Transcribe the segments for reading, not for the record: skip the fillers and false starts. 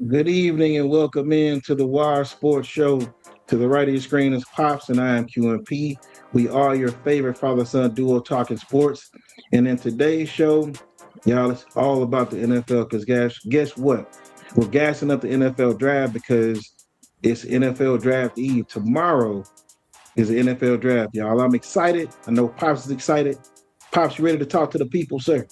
Good evening and welcome in to the Wire Sports Show. To the right of your screen is Pops and I am QMP. We are your favorite father-son duo talking sports. And in today's show, y'all, it's all about the NFL because guess what? We're gassing up the NFL draft because it's NFL draft eve. Tomorrow is the NFL draft, y'all. I'm excited. I know Pops is excited. Pops, you ready to talk to the people, sir?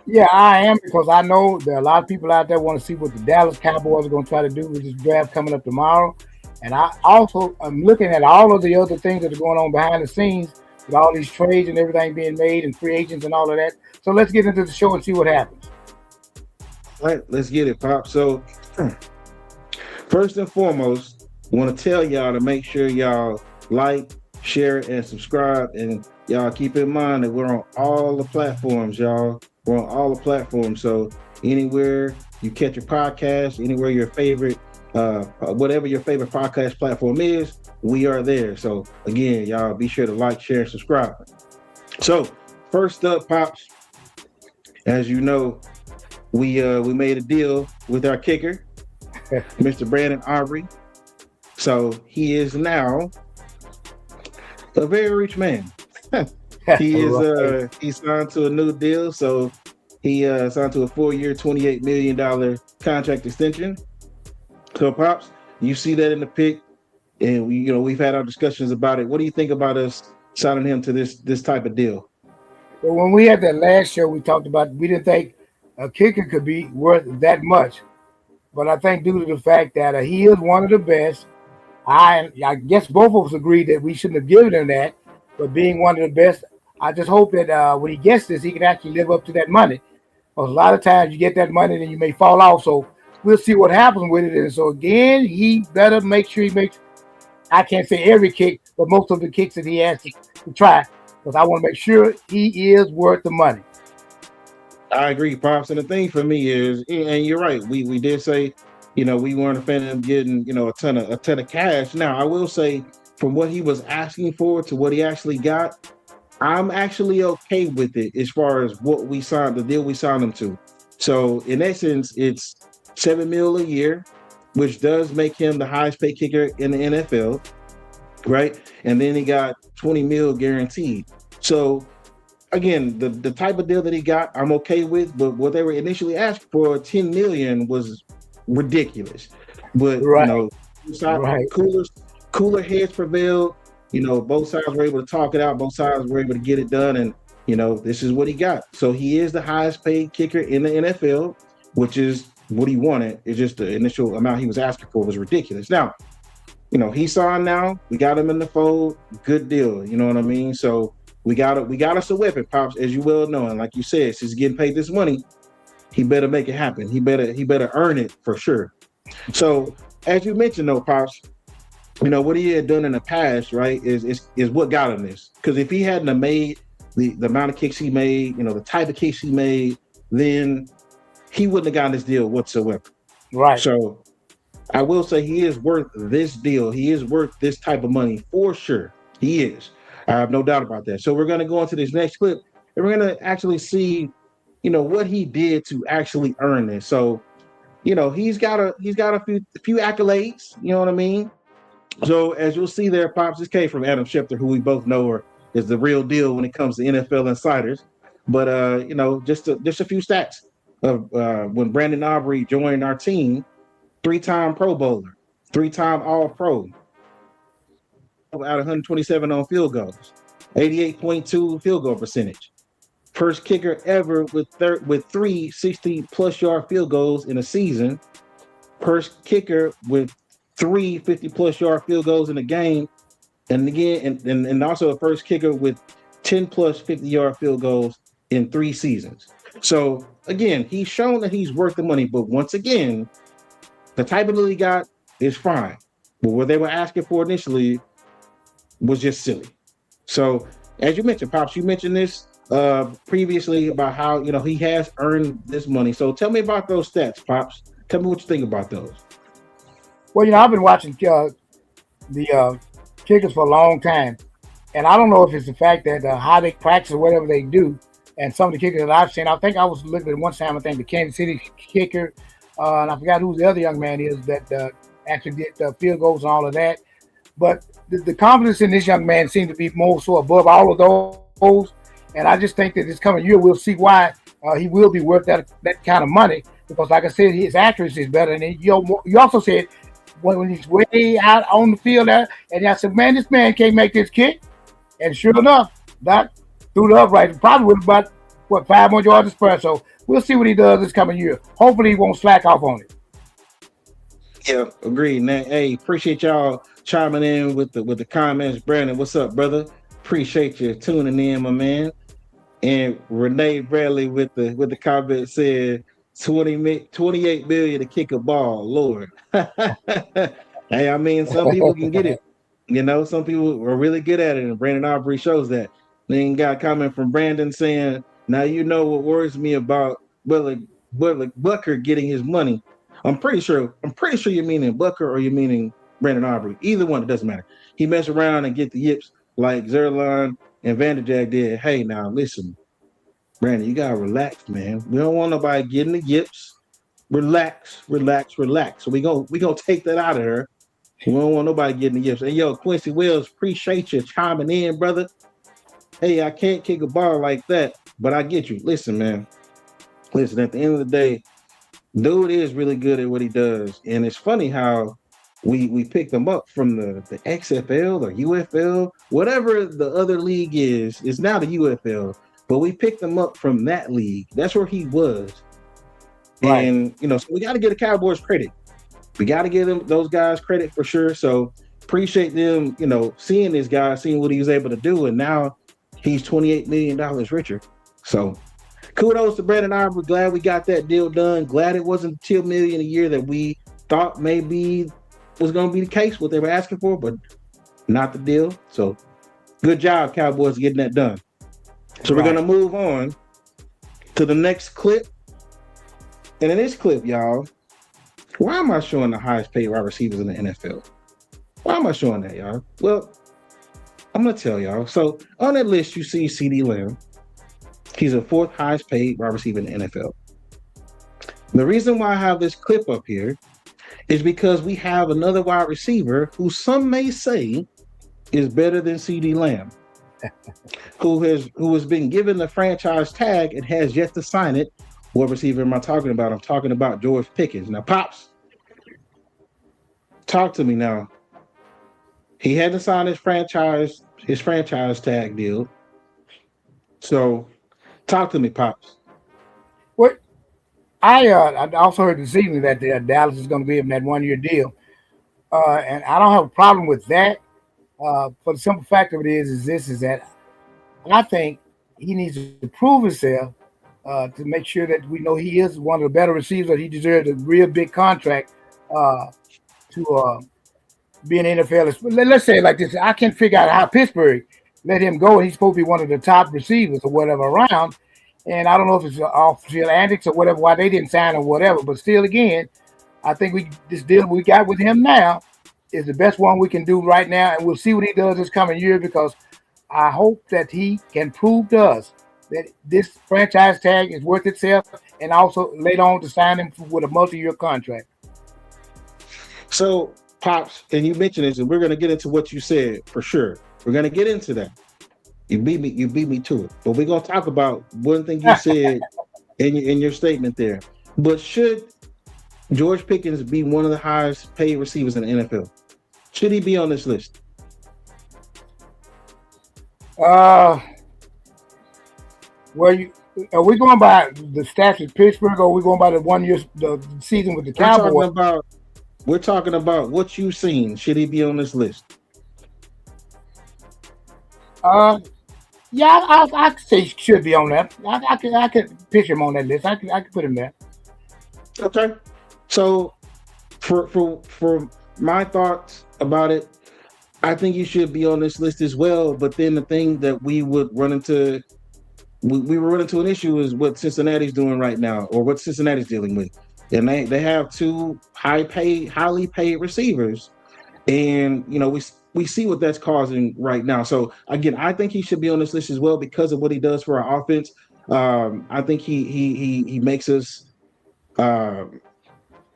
Yeah, I am because I know there are a lot of people out there want to see what the Dallas Cowboys are going to try to do with this draft coming up tomorrow. And I also am looking at all of the other things that are going on behind the scenes with all these trades and everything being made and free agents and all of that. So let's get into the show and see what happens. All right, let's get it, Pop. So first and foremost, I want to tell y'all to make sure y'all like, share, and subscribe. And y'all keep in mind that we're on all the platforms, y'all. We're on all the platforms. So anywhere you catch your podcast, anywhere your favorite, whatever your favorite podcast platform is, we are there. So again, y'all be sure to like, share, and subscribe. So first up, Pops, as you know, we made a deal with our kicker, Mr. Brandon Aubrey. So he is now a very rich man. He signed to a new deal. So he signed to a 4-year, $28 million contract extension. So Pops, you see that in the pick, and we've had our discussions about it. What do you think about us signing him to this type of deal? But when we had that last show, we talked about we didn't think a kicker could be worth that much. But I think due to the fact that he is one of the best, I guess both of us agreed that we shouldn't have given him that. But being one of the best, I just hope that when he gets this, he can actually live up to that money. Because a lot of times you get that money, then you may fall off. So we'll see what happens with it. And so again, he better make sure he makes, I can't say every kick, but most of the kicks that he has to try. Because I want to make sure he is worth the money. I agree, Pops. And the thing for me is, and you're right, we did say, we weren't a fan of him getting, a ton of cash. Now, I will say, from what he was asking for to what he actually got, I'm actually okay with it as far as what we signed, the deal we signed him to. So in essence, it's $7 million a year, which does make him the highest paid kicker in the NFL, right? And then he got 20 mil guaranteed. So again, the type of deal that he got, I'm okay with, but what they were initially asking for, 10 million, was ridiculous. But Right. Right. cooler heads prevailed. Both sides were able to talk it out. Both sides were able to get it done, and this is what he got. So he is the highest paid kicker in the NFL, which is what he wanted. It's just the initial amount he was asking for was ridiculous. Now, he signed now. We got him in the fold. Good deal. You know what I mean? So we got us a weapon, Pops, as you well know. And like you said, since he's getting paid this money, he better make it happen. He better earn it for sure. So as you mentioned though, Pops, what he had done in the past, right, is what got him this. Because if he hadn't have made the amount of kicks he made, the type of kicks he made, then he wouldn't have gotten this deal whatsoever. Right. So I will say he is worth this deal. He is worth this type of money for sure. He is. I have no doubt about that. So we're going to go into this next clip and we're going to actually see, what he did to actually earn this. So, he's got a few accolades, you know what I mean? So as you'll see there, Pops, this came from Adam Schefter, who we both know is the real deal when it comes to NFL insiders. But just a few stats of when Brandon Aubrey joined our team: 3-time Pro Bowler, 3-time All Pro, out of 127 on field goals, 88.2 field goal percentage. First kicker ever with three 60-plus yard field goals in a season. First kicker with three 50-plus yard field goals in a game. And again, and also a first kicker with 10-plus 50-yard field goals in 3 seasons. So again, he's shown that he's worth the money. But once again, the type of deal he got is fine. But what they were asking for initially was just silly. So as you mentioned, Pops, you mentioned this previously about how, he has earned this money. So tell me about those stats, Pops. Tell me what you think about those. Well, I've been watching the kickers for a long time, and I don't know if it's the fact that how they practice or whatever they do. And some of the kickers that I've seen, I think I was looking at one time. I think the Kansas City kicker And I forgot who the other young man is that actually did field goals and all of that. But the confidence in this young man seems to be more so above all of those. And I just think that this coming year we'll see why he will be worth that kind of money because, like I said, his accuracy is better. And then you also said when he's way out on the field there, and I said, man, this man can't make this kick. And sure enough, that threw the upright probably with about what 5 more yards to spur. So we'll see what he does this coming year. Hopefully, he won't slack off on it. Yeah, agreed. Now, hey, appreciate y'all chiming in with the comments. Brandon, what's up, brother? Appreciate you tuning in, my man. And Renee Bradley with the comment said 28 million to kick a ball. Lord. Hey, I mean, some people can get it. You know, some people are really good at it, and Brandon Aubrey shows that. Then got a comment from Brandon saying, now you know what worries me about Butker getting his money. I'm pretty sure you're meaning Butker or you're meaning Brandon Aubrey. Either one, it doesn't matter. He mess around and get the yips like Zerline and Vanderjag did. Hey, now listen, Brandon, you gotta relax, man. We don't want nobody getting the yips. Relax. So we gonna take that out of her. We don't want nobody getting the yips. And yo, Quincy Wells, appreciate you chiming in, brother. Hey, I can't kick a ball like that, but I get you. Listen, man. Listen, at the end of the day, dude is really good at what he does. And it's funny how we picked him up from the XFL or UFL, whatever the other league is now the UFL. But we picked him up from that league. That's where he was. Right. And, you know, so we got to give the Cowboys credit. We got to give those guys credit for sure. So appreciate them, you know, seeing this guy, seeing what he was able to do. And now he's $28 million richer. So kudos to Brandon Aubrey. Glad we got that deal done. Glad it wasn't $2 million a year that we thought maybe was going to be the case, what they were asking for, but not the deal. So good job, Cowboys, getting that done. So We're going to move on to the next clip. And in this clip, y'all, why am I showing the highest paid wide receivers in the NFL? Why am I showing that, y'all? Well, I'm going to tell y'all. So on that list, you see CeeDee Lamb. He's the fourth highest paid wide receiver in the NFL. The reason why I have this clip up here is because we have another wide receiver who some may say is better than CeeDee Lamb, who has been given the franchise tag and has yet to sign it. What receiver am I talking about? I'm talking about George Pickens. Now, Pops, talk to me now. He hadn't signed his franchise tag deal. So talk to me, Pops. What I also heard this evening that Dallas is going to give him that 1-year deal, and I don't have a problem with that. For the simple fact of it is that I think he needs to prove himself to make sure that we know he is one of the better receivers. That he deserves a real big contract to be an NFL. Let's say it like this: I can't figure out how Pittsburgh let him go, and he's supposed to be one of the top receivers or whatever around. And I don't know if it's off-field antics or whatever, why they didn't sign him or whatever. But still, again, I think this deal we got with him now is the best one we can do right now, and we'll see what he does this coming year because I hope that he can prove to us that this franchise tag is worth itself, and also later on to sign him with a multi-year contract. So, Pops, and you mentioned this, and we're going to get into what you said for sure. We're going to get into that. You beat me to it. But we're going to talk about one thing you said in your statement there. But should George Pickens be one of the highest paid receivers in the NFL? Should he be on this list? Well, are we going by the stats at Pittsburgh, or are we going by the season with the Cowboys? We're talking about what you've seen. Should he be on this list? Yeah, I could say he should be on that. I could pitch him on that list. I could put him there. Okay. So for my thoughts about it, I think you should be on this list as well. But then the thing that we would run into, we run into an issue is what Cincinnati's doing right now, or what Cincinnati's dealing with. And they have two highly paid receivers. And, you know, we see what that's causing right now. So, again, I think he should be on this list as well because of what he does for our offense. I think he makes us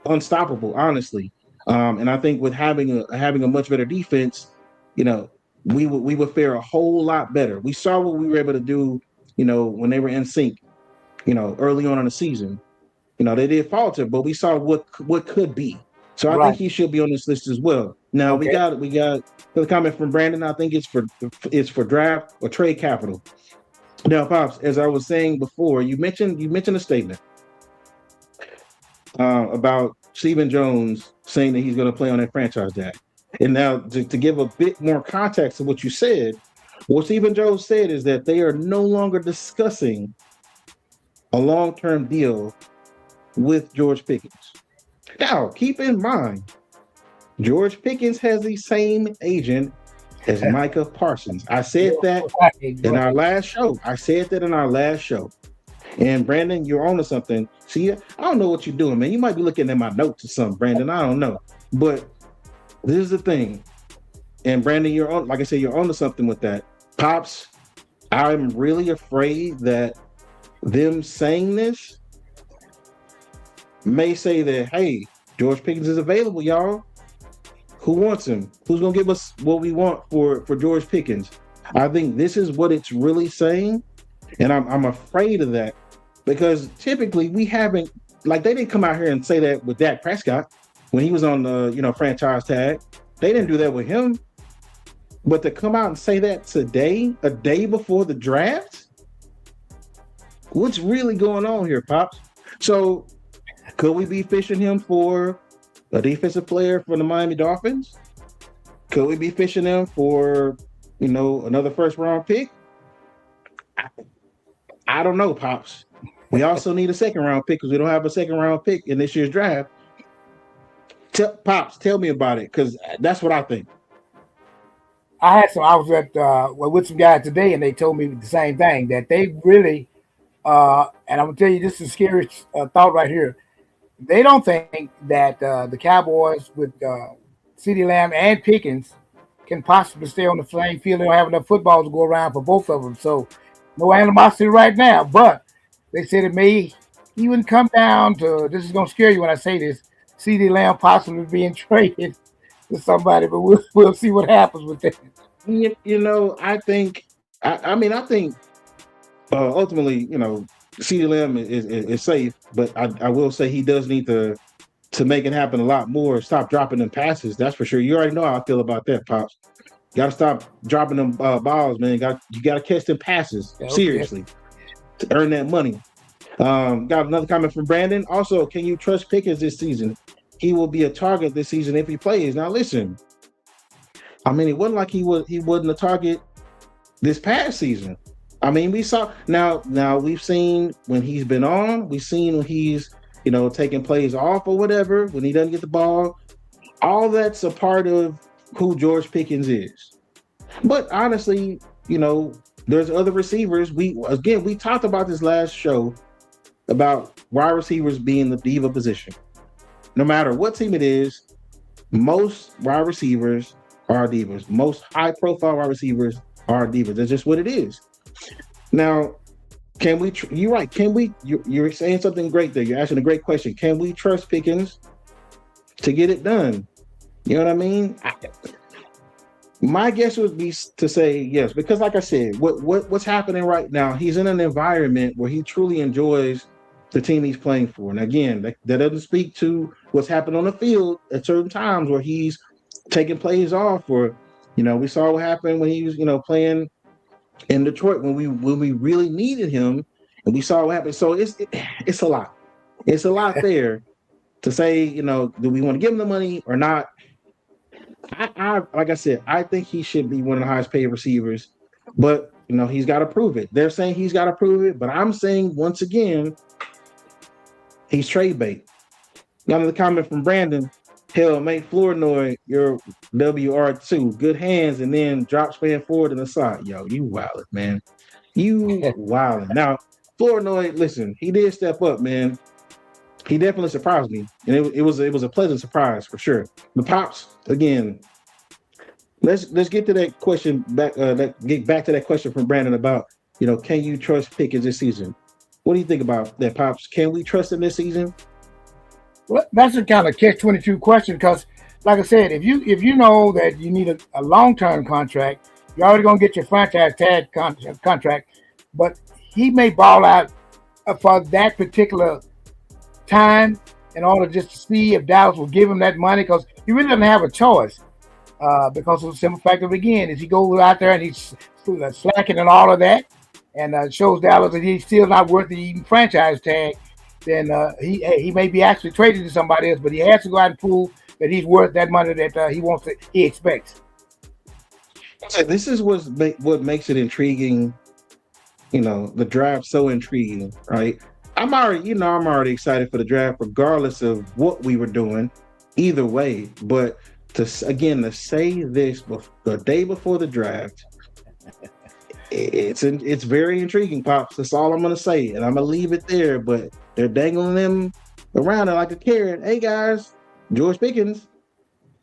unstoppable, honestly. And I think with having a much better defense, you know, we would fare a whole lot better. We saw what we were able to do, when they were in sync, early on in the season. They did falter, but we saw what could be. So I think Right. he should be on this list as well. Now we Okay. got the comment from Brandon. I think it's for draft or trade capital. Now, Pops, as I was saying before, you mentioned a statement about Stephen Jones saying that he's going to play on that franchise tag. And now to give a bit more context to what you said, what Stephen Jones said is that they are no longer discussing a long-term deal with George Pickens. Now, keep in mind, George Pickens has the same agent as Micah Parsons. I said that in our last show. And Brandon, you're on to something. See, I don't know what you're doing, man. You might be looking at my notes or something, Brandon. I don't know. But this is the thing. And Brandon, you're on, like I said, you're on to something with that. Pops, I'm really afraid that them saying this may say that, hey, George Pickens is available, y'all. Who wants him? Who's gonna give us what we want for George Pickens? I think this is what it's really saying, and I'm afraid of that because typically we haven't, like, they didn't come out here and say that with Dak Prescott when he was on the franchise tag. They didn't do that with him, but to come out and say that today, a day before the draft, what's really going on here, Pops? So could we be fishing him for a defensive player for the Miami Dolphins? Could we be fishing him for, another first round pick? I don't know, Pops. We also need a second round pick because we don't have a second round pick in this year's draft. Pops, tell me about it because that's what I think. I was at with some guys today, and they told me the same thing, that they really, and I'm gonna tell you, this is a scary thought right here. They don't think that the Cowboys with CeeDee Lamb and Pickens can possibly stay on the playing field. They don't have enough footballs to go around for both of them. So no animosity right now. But they said it may even come down to, this is going to scare you when I say this, CeeDee Lamb possibly being traded to somebody. But we'll see what happens with that. I think, I think ultimately, CeeDee Lamb is safe, but I will say he does need to make it happen a lot more. Stop dropping them passes. That's for sure. You already know how I feel about that, Pops. Got to stop dropping them balls, man. You got to catch them passes seriously to earn that money. Got another comment from Brandon. Also, can you trust Pickens this season? He will be a target this season if he plays. Now, listen. I mean, it wasn't like he wasn't a target this past season. I mean, we saw now we've seen when he's been on, we've seen when he's, taking plays off or whatever, when he doesn't get the ball. All that's a part of who George Pickens is. But honestly, there's other receivers. We talked about this last show about wide receivers being the diva position. No matter what team it is, most wide receivers are divas. Most high-profile wide receivers are divas. That's just what it is. Now, can we? You're right. Can we? You're saying something great there. You're asking a great question. Can we trust Pickens to get it done? You know what I mean? My guess would be to say yes, because, like I said, what's happening right now? He's in an environment where he truly enjoys the team he's playing for. And again, that doesn't speak to what's happened on the field at certain times where he's taking plays off, or we saw what happened when he was playing in Detroit when we really needed him, and we saw what happened. So it's a lot. It's a lot there to say, do we want to give him the money or not? I like I said, I think he should be one of the highest paid receivers, but he's got to prove it. They're saying he's got to prove it, but I'm saying once again, he's trade bait. Another comment from Brandon. Hell, make Flournoy your WR2. Good hands, and then drop span forward in the side. Yo, you wildin', man. You wildin'. Now, Flournoy, listen, he did step up, man. He definitely surprised me, and it was a pleasant surprise for sure. The Pops, again, let's get to that question back. Get back to that question from Brandon about can you trust Pickens this season? What do you think about that, Pops? Can we trust him this season? Well, that's a kind of catch-22 question because, like I said, if you know that you need a long-term contract, you're already gonna get your franchise tag contract, but he may ball out for that particular time in order just to see if Dallas will give him that money because he really doesn't have a choice. Because of the simple fact of again, is he goes out there and he's slacking and all of that, and shows Dallas that he's still not worth the even franchise tag, then he may be actually traded to somebody else, but he has to go out and prove that he's worth that money that he expects. So this is what makes it intriguing. The draft so intriguing, right? I'm already excited for the draft, regardless of what we were doing, either way. But to say this the day before the draft, it's very intriguing, Pops. That's all I'm gonna say, and I'm gonna leave it there. But they're dangling them around it like a carrot. Hey guys, George Pickens,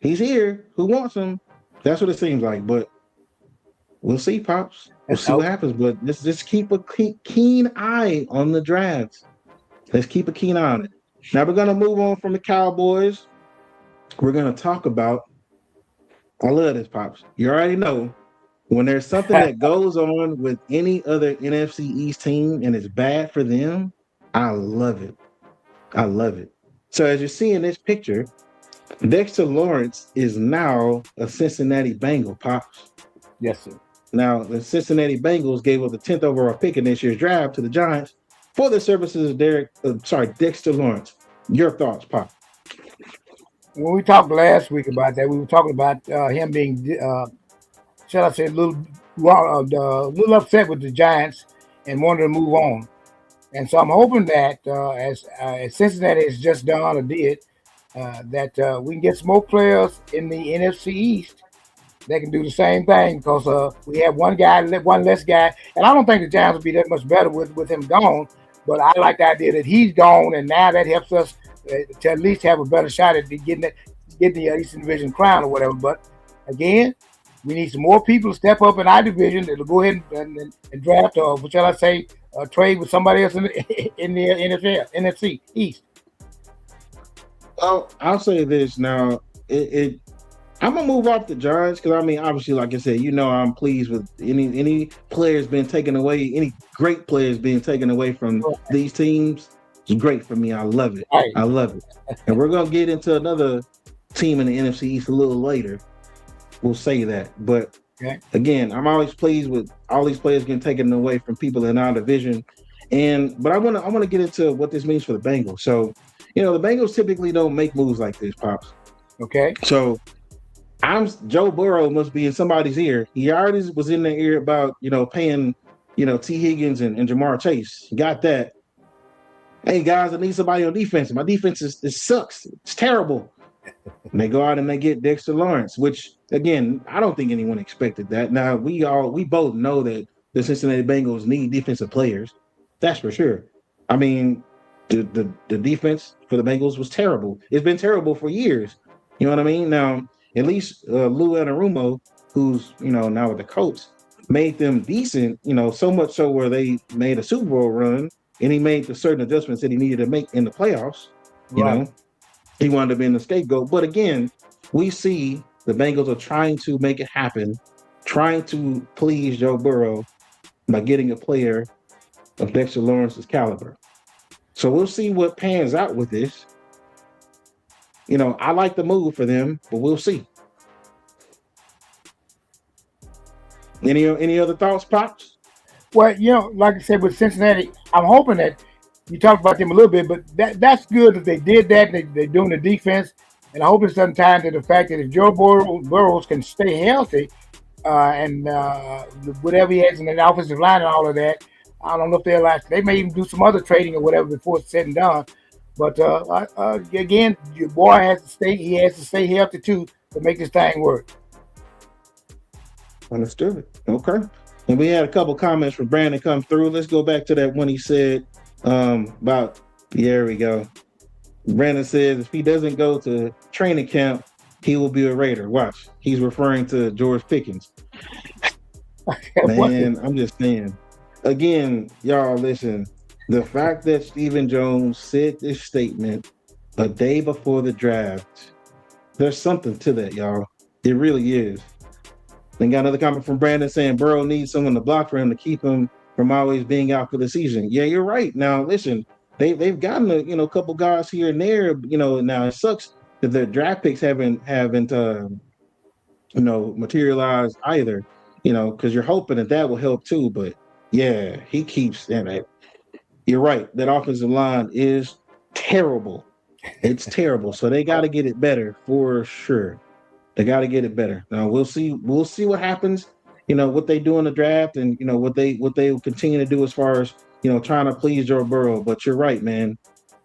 he's here. Who wants him? That's what it seems like. But we'll see, Pops. We'll see what happens. But let's just keep a keen eye on the draft. Let's keep a keen eye on it. Now we're gonna move on from the Cowboys. We're gonna talk about. I love this, Pops. You already know. When there's something that goes on with any other NFC East team and it's bad for them, I love it. I love it. So as you see in this picture, Dexter Lawrence is now a Cincinnati Bengal, Pops. Yes, sir. Now, the Cincinnati Bengals gave up the 10th overall pick in this year's draft to the Giants for the services of Dexter Lawrence. Your thoughts, Pop? When we talked last week about that, we were talking about him being shall I say, a little upset with the Giants and wanted to move on. And so I'm hoping that as Cincinnati has just done or did, that we can get some more players in the NFC East that can do the same thing because we have one less guy. And I don't think the Giants will be that much better with him gone, but I like the idea that he's gone, and now that helps us to at least have a better shot at getting the Eastern Division crown or whatever. But again, we need some more people to step up in our division that'll go ahead and draft, or what shall I say, trade with somebody else in the NFC East. Well, I'll say this now. I'm gonna move off the Giants because obviously, like I said, I'm pleased with any players being taken away, any great players being taken away from these teams. It's great for me. I love it. Right. I love it. And we're gonna get into another team in the NFC East a little later. We'll say that. But again, I'm always pleased with all these players getting taken away from people in our division. But I want to get into what this means for the Bengals. So, the Bengals typically don't make moves like this, Pops. Okay. So Joe Burrow must be in somebody's ear. He already was in their ear about, paying, T. Higgins and Jamar Chase. Got that. Hey guys, I need somebody on defense. My defense sucks. It's terrible. And they go out and they get Dexter Lawrence, which again, I don't think anyone expected that. Now we both know that the Cincinnati Bengals need defensive players. That's for sure. The defense for the Bengals was terrible. It's been terrible for years. You know what I mean? Now, at least Lou Anarumo, who's now with the Colts, made them decent. So much so where they made a Super Bowl run, and he made the certain adjustments that he needed to make in the playoffs. You know. He wanted to be in the scapegoat. But again, we see the Bengals are trying to make it happen, trying to please Joe Burrow by getting a player of Dexter Lawrence's caliber. So we'll see what pans out with this. I like the move for them, but we'll see. Any other thoughts, Pops? Well, like I said, with Cincinnati, I'm hoping that you talked about them a little bit, but that's good that they did that. They're doing the defense, and I hope it's some time to the fact that if Joe Burrows can stay healthy and whatever he has in the offensive line and all of that, I don't know if they may even do some other trading or whatever before it's said and done. But again, your boy has to stay. He has to stay healthy too to make this thing work. Understood. Okay. And we had a couple comments from Brandon come through. Let's go back to that one he said about. There we go. Brandon says if he doesn't go to training camp, he will be a Raider. Watch. He's referring to George Pickens. Man, I'm just saying. Again, y'all listen. The fact that Stephen Jones said this statement a day before the draft. There's something to that, y'all. It really is. Then got another comment from Brandon saying Burrow needs someone to block for him to keep him from always being out for the season. Yeah, you're right. Now, listen, they've gotten a couple guys here and there. Now it sucks that the draft picks haven't materialized either. Because you're hoping that will help too. But yeah, he keeps. And you're right. That offensive line is terrible. It's terrible. So they got to get it better for sure. They got to get it better. Now we'll see. We'll see what happens. What they do in the draft, and what they will continue to do as far as trying to please Joe Burrow. But you're right, man.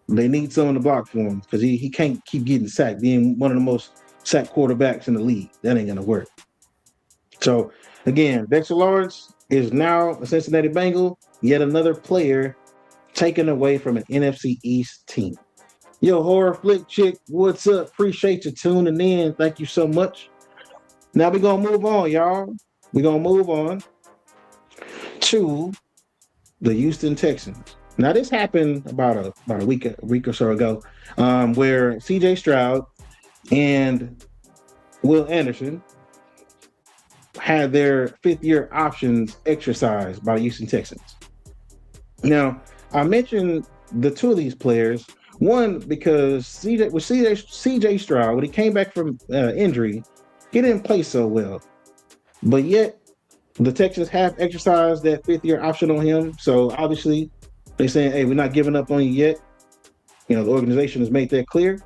They need someone to block for him because he can't keep getting sacked, being one of the most sacked quarterbacks in the league. That ain't gonna work. So again, Dexter Lawrence is now a Cincinnati Bengal. Yet another player taken away from an NFC East team. Yo, Horror Flick Chick, what's up? Appreciate you tuning in. Thank you so much. Now we're going to move on, y'all. We're going to move on to the Houston Texans. Now, this happened about a week or so ago, where C.J. Stroud and Will Anderson had their fifth-year options exercised by the Houston Texans. Now, I mentioned the two of these players. One, because CJ Stroud, when he came back from injury, he didn't play so well. But yet, the Texans have exercised that fifth-year option on him. So obviously, they're saying, hey, we're not giving up on you yet. The organization has made that clear.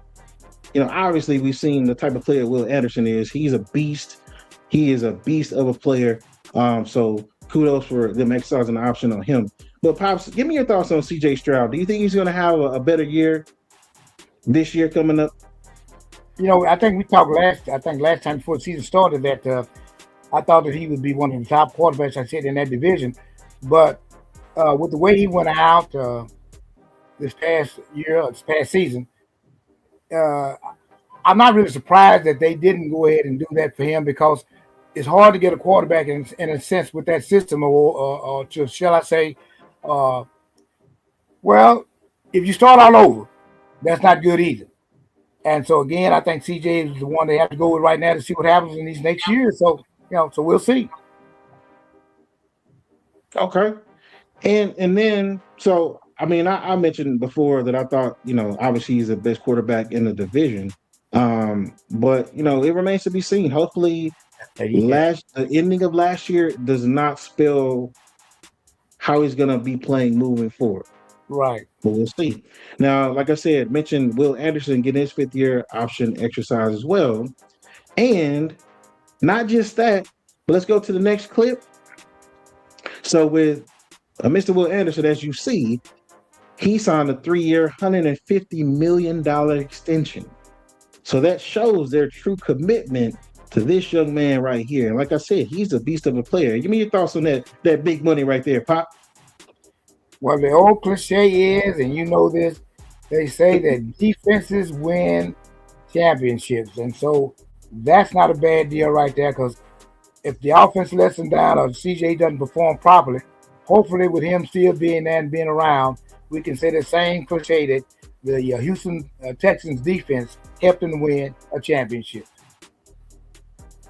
Obviously, we've seen the type of player Will Anderson is. He's a beast. He is a beast of a player. So kudos for them exercising the option on him. But Pops, give me your thoughts on C.J. Stroud. Do you think he's going to have a better year this year coming up? I think we talked last time before the season started that I thought that he would be one of the top quarterbacks, I said, in that division. But with the way he went out this past season, I'm not really surprised that they didn't go ahead and do that for him, because it's hard to get a quarterback in a sense with that system, or shall I say, well, if you start all over, that's not good either. And so again, I think CJ is the one they have to go with right now to see what happens in these next years. So so we'll see. Okay, and then so I mean, I mentioned before that I thought obviously he's the best quarterback in the division, but it remains to be seen. Hopefully, the ending of last year does not spell how he's going to be playing moving forward. Right. But we'll see. Now, like I said, mentioned Will Anderson getting his fifth-year option exercise as well. And not just that, but let's go to the next clip. So with Mr. Will Anderson, as you see, he signed a 3-year, $150 million extension. So that shows their true commitment to this young man right here. And like I said, he's a beast of a player. Give me your thoughts on that big money right there, Pop. Well, the old cliche is, and this, they say that defenses win championships. And so that's not a bad deal right there, because if the offense lets him down or CJ doesn't perform properly, hopefully with him still being there and being around, we can say the same cliche that the Houston Texans defense helped them win a championship.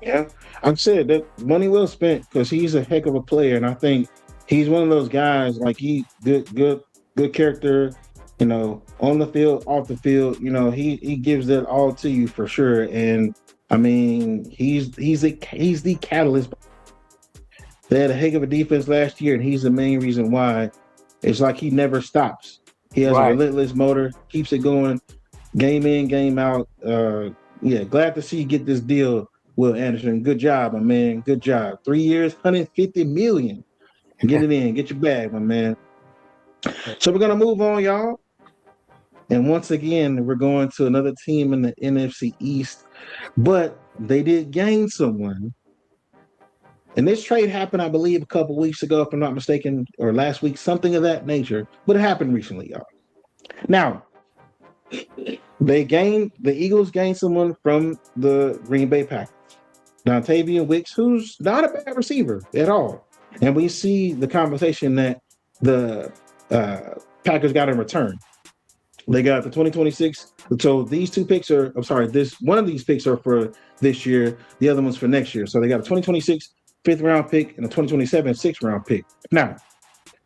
Yeah, I said that money well spent, because he's a heck of a player, and I think he's one of those guys, like, he good character, on the field, off the field. He gives that all to you for sure. And I mean, he's the catalyst. They had a heck of a defense last year, and he's the main reason why. It's like he never stops. He has a relentless motor, keeps it going, game in, game out. Glad to see you get this deal, Will Anderson. Good job, my man. Good job. 3 years, $150 million. Get it in. Get your bag, my man. So we're going to move on, y'all. And once again, we're going to another team in the NFC East. But they did gain someone. And this trade happened, I believe, a couple weeks ago, if I'm not mistaken, or last week, something of that nature. But it happened recently, y'all. Now, the Eagles gained someone from the Green Bay Packers, Dontavian Wicks, who's not a bad receiver at all. And we see the conversation that the Packers got in return. They got the 2026. So these two picks are, I'm sorry, this one of these picks are for this year. The other one's for next year. So they got a 2026 fifth round pick and a 2027 sixth round pick. Now,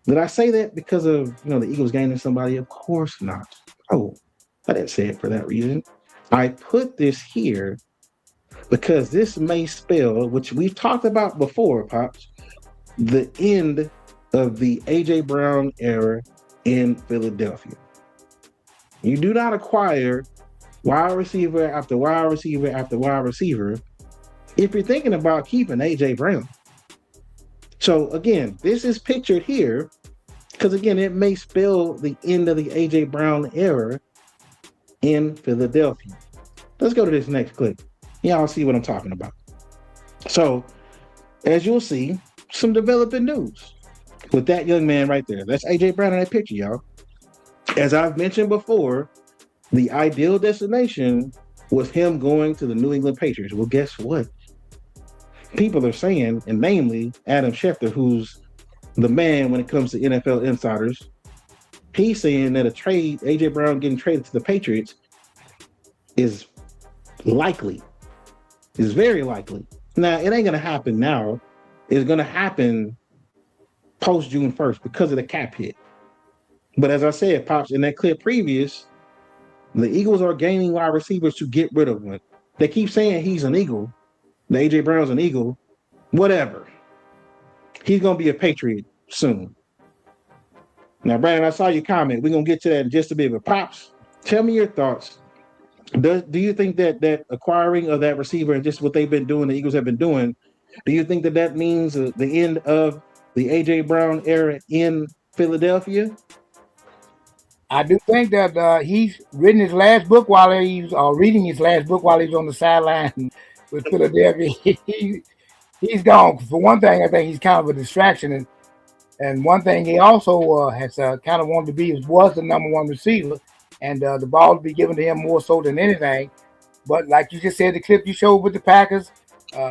did I say that because of the Eagles gaining somebody? Of course not. Oh, I didn't say it for that reason. I put this here because this may spell, which we've talked about before, Pops, the end of the AJ Brown era in Philadelphia. You do not acquire wide receiver after wide receiver after wide receiver if you're thinking about keeping AJ Brown. So again, this is pictured here because again, it may spell the end of the AJ Brown era in Philadelphia. Let's go to this next clip. Y'all see what I'm talking about. So as you'll see, some developing news with that young man right there. That's AJ Brown in that picture, y'all. As I've mentioned before, the ideal destination was him going to the New England Patriots. Well, guess what? People are saying, and namely Adam Schefter, who's the man when it comes to NFL insiders, he's saying that a trade, AJ Brown getting traded to the Patriots, is likely. Is very likely. Now, it ain't going to happen now. It's going to happen post June 1st because of the cap hit. But as I said, Pops, in that clip previous, the Eagles are gaining wide receivers to get rid of one. They keep saying he's an Eagle. The AJ Brown's an Eagle. Whatever. He's going to be a Patriot soon. Now, Brandon, I saw your comment. We're going to get to that in just a bit. But Pops, tell me your thoughts. Do you think that acquiring of that receiver and just what they've been doing, the Eagles have been doing, do you think that means the end of the AJ Brown era in Philadelphia? I do think that he's written his last book while he's reading his last book while he's on the sideline with Philadelphia. He's gone. For one thing, I think he's kind of a distraction, and one thing he also has kind of wanted to be was the number one receiver, and the ball to be given to him more so than anything. But like you just said, the clip you showed with the Packers,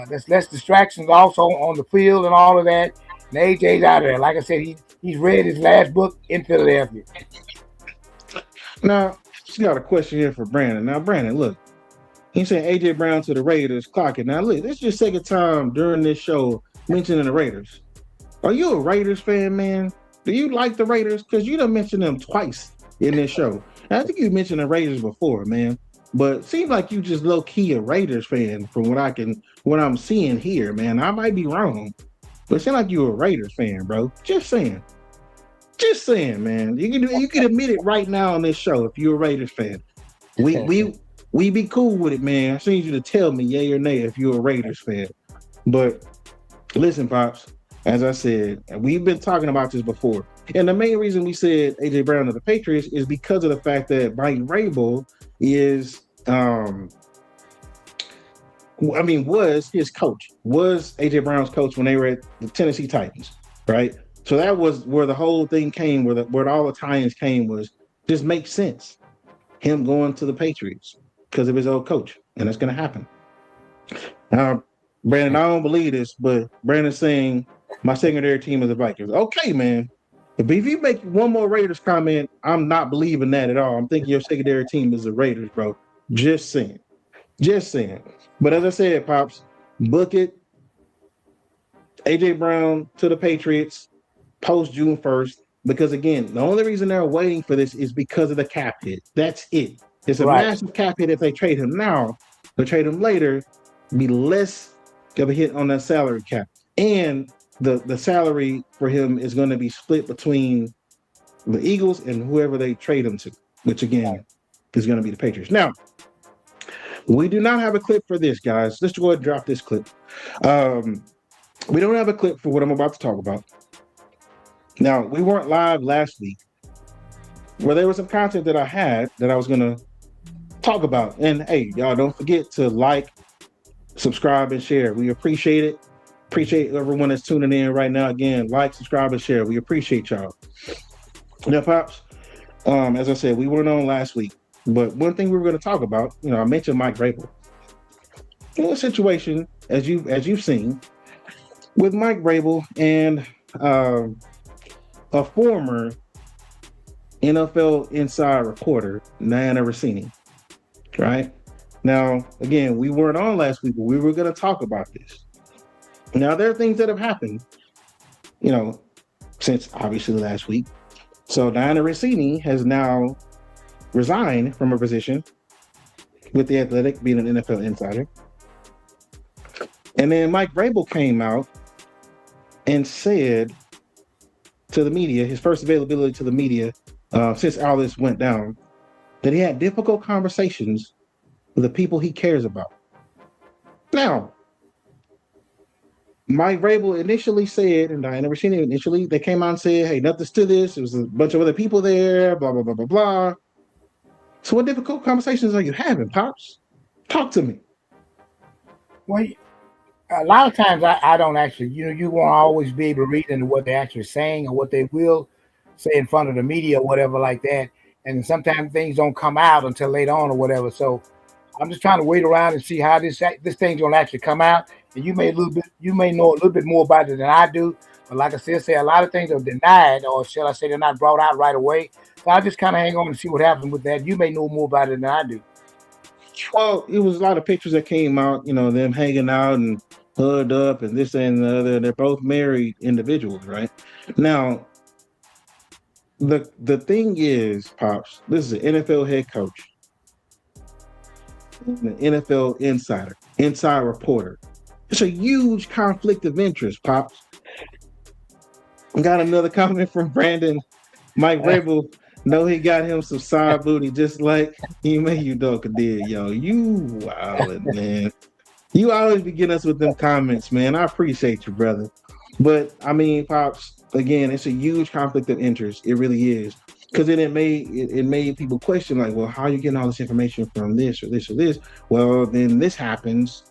there's less distractions also on the field and all of that. And AJ's out of there. Like I said, he's read his last book in Philadelphia. Now, just got a question here for Brandon. Now, Brandon, look, he said AJ Brown to the Raiders, clocking. Now, look, this is your second time during this show mentioning the Raiders. Are you a Raiders fan, man? Do you like the Raiders? Because you done mentioned them twice in this show. And I think you mentioned the Raiders before, man. But it seems like you just low-key a Raiders fan from what I'm seeing here, man. I might be wrong, but it seems like you're a Raiders fan, bro. Just saying. Just saying, man. You can admit it right now on this show if you're a Raiders fan. We be cool with it, man. I just need you to tell me yay or nay if you're a Raiders fan. But listen, Pops, as I said, we've been talking about this before. And the main reason we said AJ Brown to the Patriots is because of the fact that Mike Vrabel is was his coach, was AJ Brown's coach when they were at the Tennessee Titans, right? So that was where the whole thing came, where all the tie-ins came was just makes sense. Him going to the Patriots because of his old coach, and that's going to happen. Now, Brandon, I don't believe this, but Brandon's saying my secondary team is the Vikings. Okay, man. If you make one more Raiders comment, I'm not believing that at all. I'm thinking your secondary team is the Raiders, bro. Just saying. Just saying. But as I said, Pops, book it. AJ Brown to the Patriots post June 1st. Because again, the only reason they're waiting for this is because of the cap hit. That's it. It's a massive cap hit if they trade him now. If they trade him later, be less of a hit on that salary cap. And the salary for him is going to be split between the Eagles and whoever they trade him to, which again is going to be the Patriots. Now, we do not have a clip for this, guys. Let's go ahead and drop this clip. We don't have a clip for what I'm about to talk about. Now, we weren't live last week, where there was some content that I had that I was going to talk about. And hey, y'all don't forget to like, subscribe, and share. We appreciate it. Appreciate everyone that's tuning in right now. Again, like, subscribe, and share. We appreciate y'all. Now, Pops, as I said, we weren't on last week, but one thing we were going to talk about, I mentioned Mike Vrabel. A situation, as you've seen, with Mike Vrabel and a former NFL inside reporter Diana Rossini. Right now, again, we weren't on last week, but we were going to talk about this. Now, there are things that have happened, since obviously last week. So Diana Rossini has now resigned from her position with the Athletic, being an NFL insider. And then Mike Vrabel came out and said to the media, his first availability to the media since all this went down, that he had difficult conversations with the people he cares about. Now, Mike Vrabel initially said, and Diana Rossini initially, they came out and said, hey, nothing's to this. There was a bunch of other people there, blah, blah, blah, blah, blah. So what difficult conversations are you having, Pops? Talk to me. Well, a lot of times I don't actually, you won't always be able to read into what they're actually saying or what they will say in front of the media or whatever like that. And sometimes things don't come out until later on or whatever. So I'm just trying to wait around and see how this thing's gonna actually come out. And you may know a little bit more about it than I do. But like I said, a lot of things are denied, or shall I say, they're not brought out right away. So I just kind of hang on and see what happens with that. You may know more about it than I do. Well, it was a lot of pictures that came out, them hanging out and hugged up and this and the other. They're both married individuals, right? Now, the thing is, Pops, this is an NFL head coach, an NFL insider, inside reporter. It's a huge conflict of interest, Pops. Got another comment from Brandon. Mike Vrabel, know he got him some side booty, just like Ime Udoka did, yo. You wildin', man. You always begin us with them comments, man. I appreciate you, brother. But, I mean, Pops, again, it's a huge conflict of interest. It really is. Because then it made people question, like, well, how are you getting all this information from this or this or this? Well, then this happens.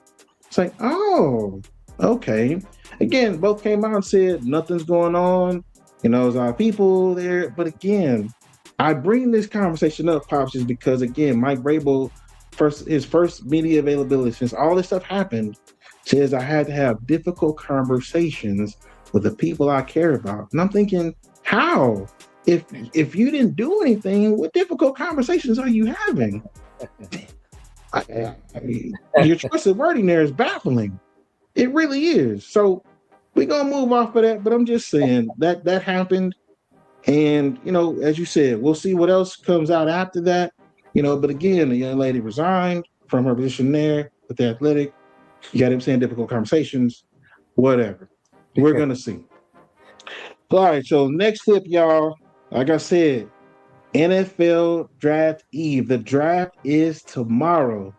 It's like, oh, okay. Again, both came out and said nothing's going on. There's our people there. But again, I bring this conversation up, Pops, is because, again, Mike Vrabel, his first media availability since all this stuff happened, says I had to have difficult conversations with the people I care about. And I'm thinking, how? If you didn't do anything, what difficult conversations are you having? I mean, your choice of wording there is baffling. It really is. So we're gonna move off of that, but I'm just saying that happened. And as you said, we'll see what else comes out after that. But again, the young lady resigned from her position there with the Athletic. You got him saying difficult conversations, whatever. We're gonna see. All right, so next clip, y'all. Like I said, NFL Draft Eve. The draft is tomorrow.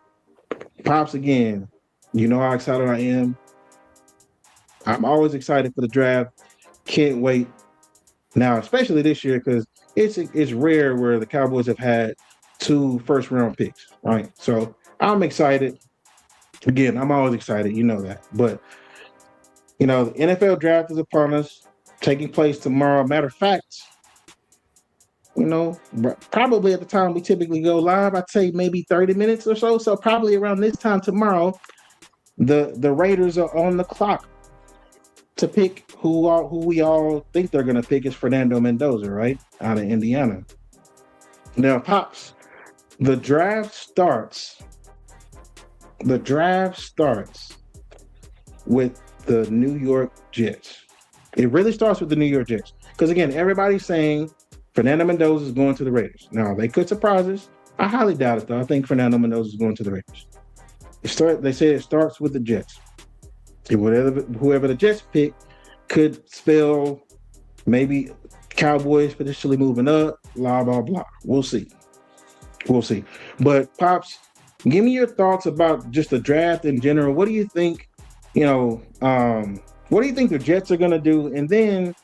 Pops, again, you know how excited I am. I'm always excited for the draft. Can't wait. Now, especially this year, because it's rare where the Cowboys have had 2 first-round picks, right? So I'm excited. Again, I'm always excited. You know that. But, the NFL draft is upon us, taking place tomorrow. Matter of fact, probably at the time we typically go live, I'd say maybe 30 minutes or so. So probably around this time tomorrow, the Raiders are on the clock to pick who we all think they're going to pick is Fernando Mendoza, right? Out of Indiana. Now, Pops, the draft starts with the New York Jets. It really starts with the New York Jets. Because, again, everybody's saying Fernando Mendoza is going to the Raiders. Now, they could surprise us. I highly doubt it, though. I think Fernando Mendoza is going to the Raiders. They say it starts with the Jets. Whoever the Jets pick could spell maybe Cowboys potentially moving up, blah, blah, blah. We'll see. But, Pops, give me your thoughts about just the draft in general. What do you think, what do you think the Jets are going to do? And then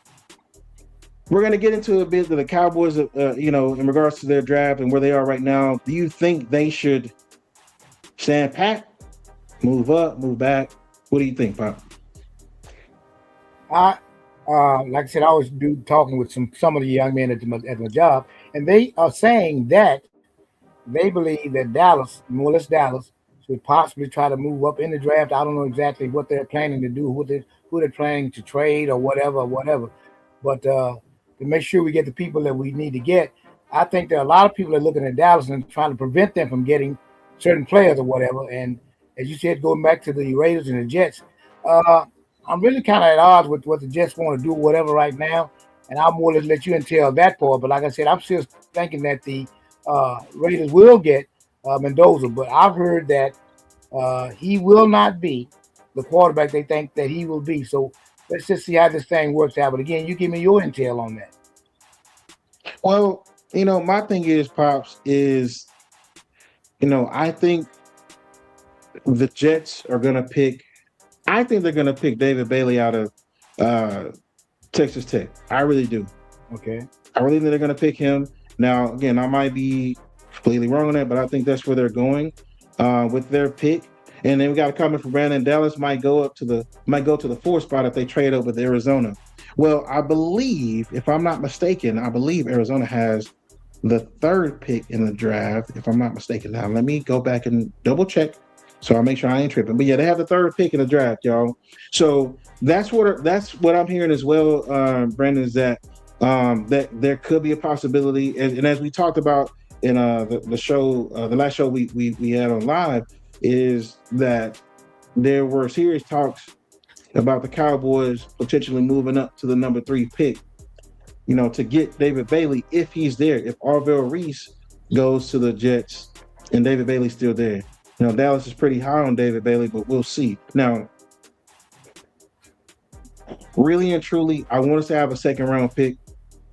we're going to get into a bit of the Cowboys, in regards to their draft and where they are right now. Do you think they should stand pat, move up, move back? What do you think, Pop? Like I said, I always do talking with some of the young men at my job, and they are saying that they believe that Dallas, should possibly try to move up in the draft. I don't know exactly what they're planning to do, who they're planning to trade or whatever. But to make sure we get the people that we need to get, I think there are a lot of people that are looking at Dallas and trying to prevent them from getting certain players or whatever. And as you said, going back to the Raiders and the Jets, uh, I'm really kind of at odds with what the Jets want to do, whatever, right now. And I'm more to let you entail that part. But like I said, I'm still thinking that the Raiders will get Mendoza. But I've heard that he will not be the quarterback they think that he will be. So let's just see how this thing works out. But again, you give me your intel on that. Well, my thing is, Pops, is, I think the Jets are going to pick, I think they're going to pick David Bailey out of uh, Texas Tech. I really do. Okay. I really think they're going to pick him. Now, again, I might be completely wrong on that, but I think that's where they're going with their pick. And then we got a comment from Brandon. Dallas might go to the fourth spot if they trade up with Arizona. Well, I believe, if I'm not mistaken, Arizona has the third pick in the draft, if I'm not mistaken. Now, let me go back and double check so I'll make sure I ain't tripping. But yeah, they have the third pick in the draft, y'all. So that's what I'm hearing as well, Brandon, is that that there could be a possibility, and as we talked about in the show, the last show we had on live, is that there were serious talks about the Cowboys potentially moving up to the number 3 pick, to get David Bailey if he's there. If Orville Reese goes to the Jets and David Bailey's still there. Dallas is pretty high on David Bailey, but we'll see. Now, really and truly, I want us to have a second round pick.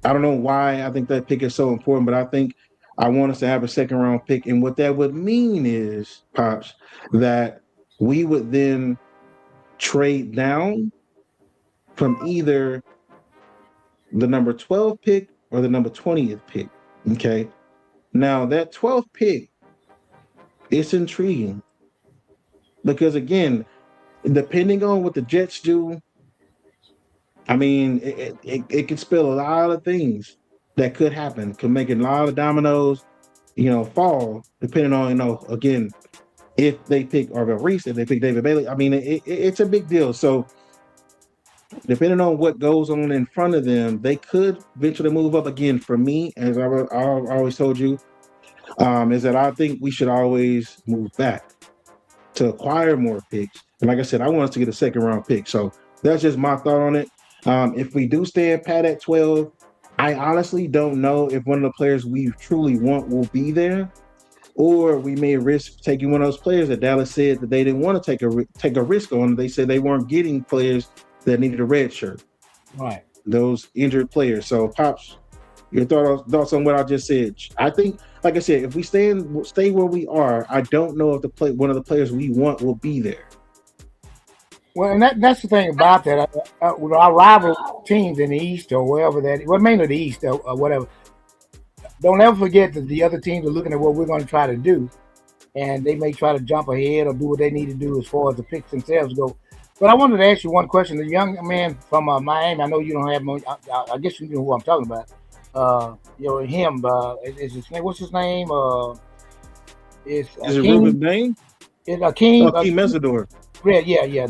I don't know why I think that pick is so important, but I think I want us to have a second round pick. And what that would mean is, Pops, that we would then trade down from either the number 12 pick or the number 20th pick. Okay. Now that 12th pick, it's intriguing because, again, depending on what the Jets do, I mean, it could spell a lot of things that could happen, could make a lot of dominoes, fall, depending on, again, if they pick Orville Reese, if they pick David Bailey. I mean, it's a big deal. So depending on what goes on in front of them, they could eventually move up again. For me, as I always told you, is that I think we should always move back to acquire more picks. And like I said, I want us to get a second round pick. So that's just my thought on it. If we do stand pat at 12, I honestly don't know if one of the players we truly want will be there, or we may risk taking one of those players that Dallas said that they didn't want to take a risk on. They said they weren't getting players that needed a red shirt. Right. Those injured players. So, Pops, your thoughts on what I just said? I think, like I said, if we stay where we are, I don't know if one of the players we want will be there. Well, and that's the thing about that. With our rival teams in the East or wherever mainly the East or whatever, don't ever forget that the other teams are looking at what we're going to try to do, and they may try to jump ahead or do what they need to do as far as the picks themselves go. But I wanted to ask you one question. The young man from Miami, I know you don't have no. I guess you know who I'm talking about. Him. Is his name? What's his name? Is it Ruben Bain? It's Akeem. Akeem Mesidor. Yeah.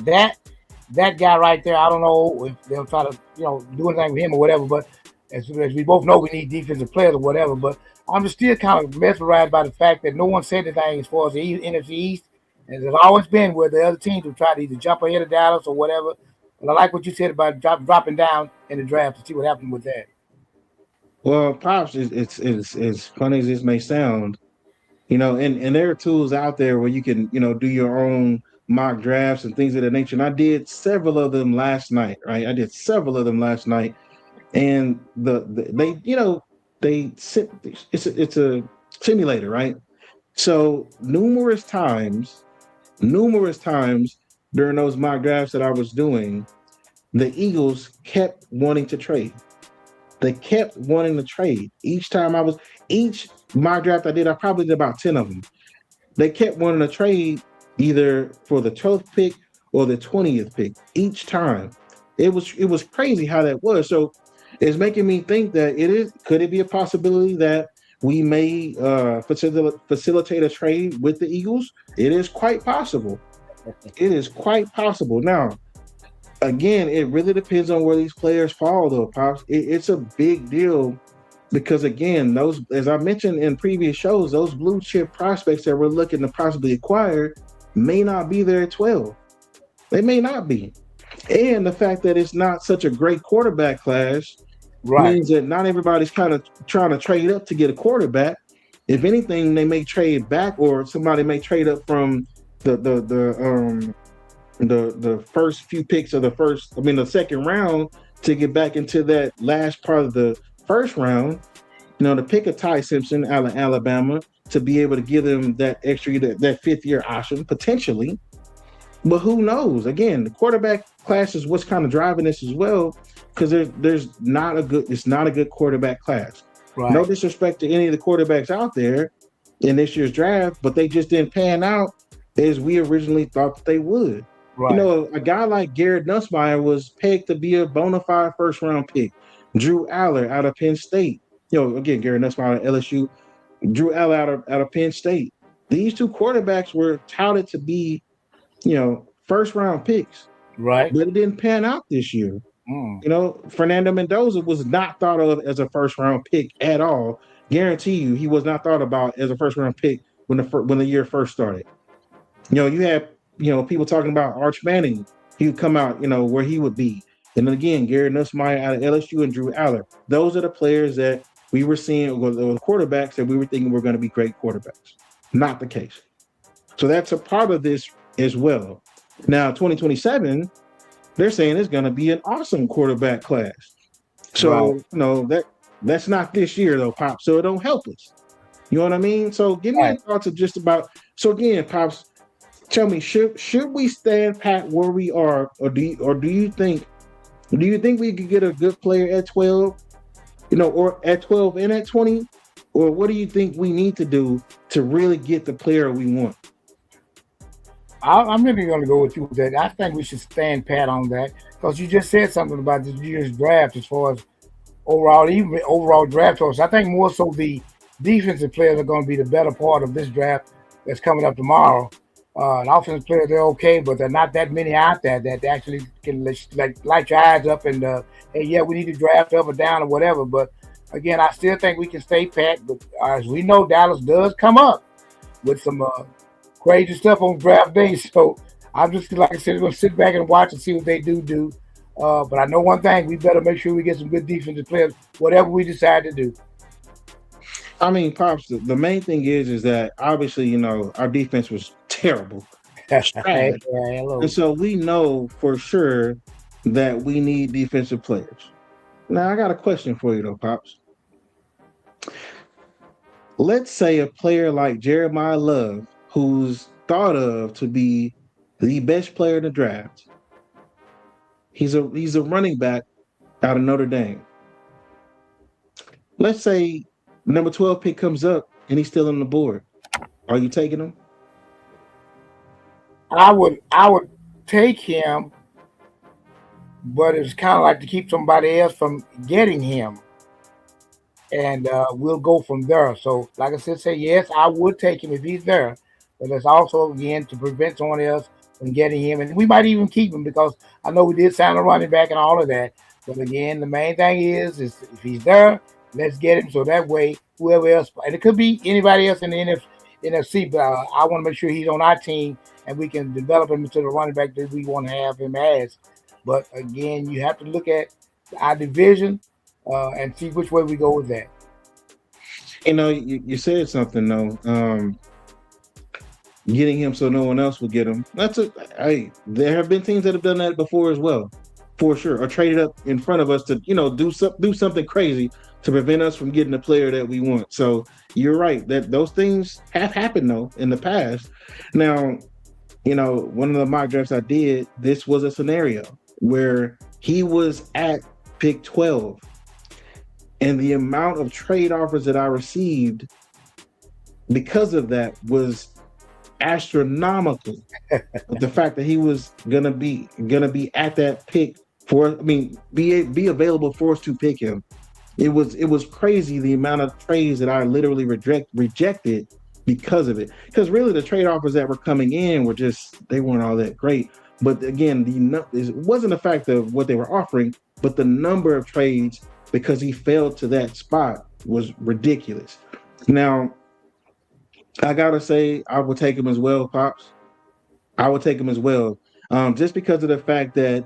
That guy right there. I don't know if they'll try to do anything with him or whatever. But as we both know, we need defensive players or whatever. But I'm just still kind of mesmerized by the fact that no one said anything as far as the NFC East. And it's always been where the other teams will try to either jump ahead of Dallas or whatever. And I like what you said about dropping down in the draft to see what happened with that. Well, Pops, it's as funny as this may sound, and there are tools out there where you can, do your own mock drafts and things of that nature. And I did several of them last night, right? And it's a simulator, right? So numerous times during those mock drafts that I was doing, the Eagles kept wanting to trade. They kept wanting to trade. Each mock draft I did, I probably did about 10 of them. They kept wanting to trade either for the 12th pick or the 20th pick each time. It was crazy how that was. So it's making me think that could it be a possibility that we may facilitate a trade with the Eagles? It is quite possible. Now, again, it really depends on where these players fall, though, Pops. It's a big deal because again, those, as I mentioned in previous shows, those blue chip prospects that we're looking to possibly acquire may not be there at 12. They may not be. And the fact that it's not such a great quarterback class Right. means that not everybody's kind of trying to trade up to get a quarterback. If anything, they may trade back, or somebody may trade up from the first few picks of the second round to get back into that last part of the first round. To pick a Ty Simpson out of Alabama to be able to give them that extra, that fifth year option potentially. But who knows? Again, the quarterback class is what's kind of driving this as well, because it's not a good quarterback class. Right. No disrespect to any of the quarterbacks out there in this year's draft, but they just didn't pan out as we originally thought that they would. Right. A guy like Garrett Nussmeier was pegged to be a bona fide first round pick. Drew Aller out of Penn State. Again, Garrett Nussmeier at LSU, Drew Aller out of Penn State. These two quarterbacks were touted to be, first round picks. Right. But it didn't pan out this year. Fernando Mendoza was not thought of as a first round pick at all. Guarantee you, he was not thought about as a first round pick when the year first started. You had people talking about Arch Manning. He would come out, where he would be. And then again, Garrett Nussmeier out of LSU and Drew Aller. Those are the players that we were seeing, or the quarterbacks that we were thinking were going to be great quarterbacks. Not the case. So that's a part of this as well. Now, 2027, they're saying it's going to be an awesome quarterback class. So, that's not this year though, Pop. So it don't help us. You know what I mean? So give me your thoughts of just about. So again, Pops, tell me, should we stand pat where we are, or do you think we could get a good player at 12, or at 12 and at 20, or what do you think we need to do to really get the player we want? I'm really going to go with you with that. I think we should stand pat on that, because you just said something about this year's draft as far as overall draft choice. I think more so the defensive players are going to be the better part of this draft that's coming up tomorrow. And offensive players, they're okay, but there are not that many out there that actually can light your eyes up and hey, yeah, we need to draft up or down or whatever. But again, I still think we can stay pat. But as we know, Dallas does come up with some crazy stuff on draft day. So I'm just, like I said, going to sit back and watch and see what they do. But I know one thing: we better make sure we get some good defensive players, whatever we decide to do. I mean, Pops, the main thing is that obviously, our defense was terrible. And so we know for sure that we need defensive players. Now, I got a question for you though, Pops. Let's say a player like Jeremiah Love, who's thought of to be the best player in the draft. He's a running back out of Notre Dame. Let's say number 12 pick comes up and he's still on the board. Are you taking him? I would take him, but it's kind of like to keep somebody else from getting him, and we'll go from there. So, like I said, yes, I would take him if he's there, but it's also again to prevent someone else from getting him, and we might even keep him because I know we did sign a running back and all of that. But again, the main thing is if he's there, let's get him. So that way, whoever else, and it could be anybody else in the NFC, but I want to make sure he's on our team and we can develop him into the running back that we want to have him as. But again, you have to look at our division and see which way we go with that. You said something though. Getting him so no one else will get him. There have been teams that have done that before as well, for sure, or traded up in front of us to do something crazy to prevent us from getting the player that we want. So you're right that those things have happened though in the past. Now, one of the mock drafts I did, this was a scenario where he was at pick 12, and the amount of trade offers that I received because of that was astronomical. The fact that he was gonna be at that pick be available for us to pick him. It was crazy the amount of trades that I literally rejected because of it. Because really the trade offers that were coming in they weren't all that great. But again, it wasn't the fact of what they were offering, but the number of trades, because he fell to that spot was ridiculous. Now, I gotta say, I would take him as well, Pops. I would take him as well, just because of the fact that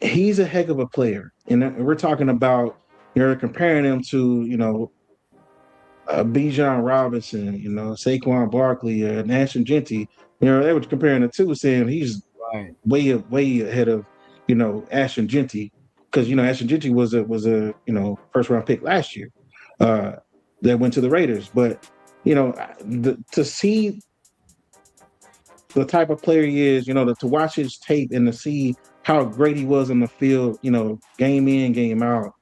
he's a heck of a player, and we're talking about you're comparing him to Bijan Robinson, Saquon Barkley, Nash and Genty. They were comparing the two, saying he's Right. way ahead of Ashton Genty, because Ashton Genty was a first round pick last year that went to the Raiders. But to see the type of player he is, to watch his tape and to see how great he was on the field, game in, game out,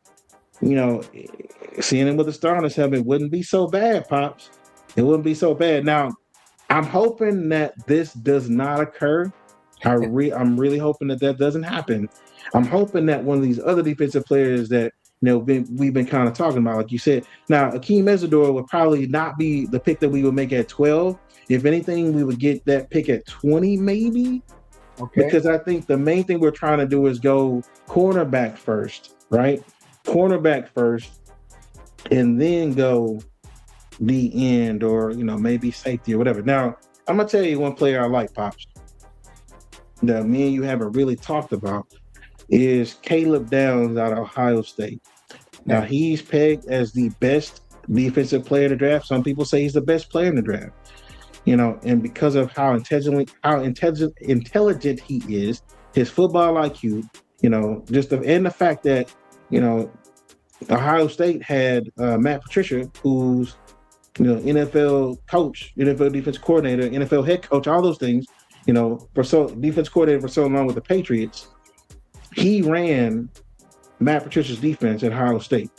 seeing him with the star on his helmet wouldn't be so bad, Pops. It wouldn't be so bad. Now, I'm hoping that this does not occur. I'm really hoping that doesn't happen. I'm hoping that one of these other defensive players that we've been kind of talking about, like you said. Now, Akeem Mesidor would probably not be the pick that we would make at 12. If anything, we would get that pick at 20, maybe. Okay. Because I think the main thing we're trying to do is go cornerback first, right? Cornerback first, and then go the end, or maybe safety or whatever. Now, I'm gonna tell you one player I like, Pops, that me and you haven't really talked about, is Caleb Downs out of Ohio State. Now, he's pegged as the best defensive player in the draft. Some people say he's the best player in the draft. And because of how intelligent he is, his football IQ, and the fact that Ohio State had Matt Patricia, who's NFL coach, NFL defense coordinator, NFL head coach, all those things, defense coordinator for so long with the Patriots. He ran Matt Patricia's defense at Ohio State,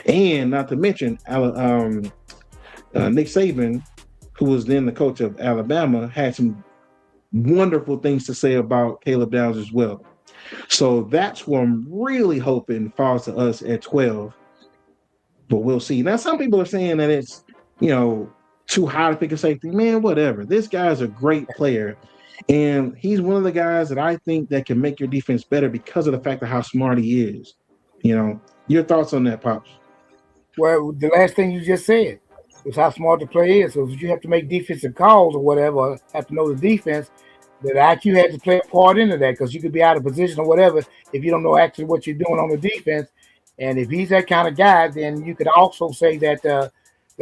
and not to mention Nick Saban, who was then the coach of Alabama, had some wonderful things to say about Caleb Downs as well. So that's what I'm really hoping falls to us at 12. But we'll see. Now, some people are saying that it's, too high to pick a safety. Man, whatever. This guy's a great player. And he's one of the guys that I think that can make your defense better because of the fact of how smart he is. Your thoughts on that, Pops? Well, the last thing you just said is how smart the play is. So if you have to make defensive calls or whatever, have to know the defense, that IQ has to play a part into that, because you could be out of position or whatever if you don't know actually what you're doing on the defense. And if he's that kind of guy, then you could also say that there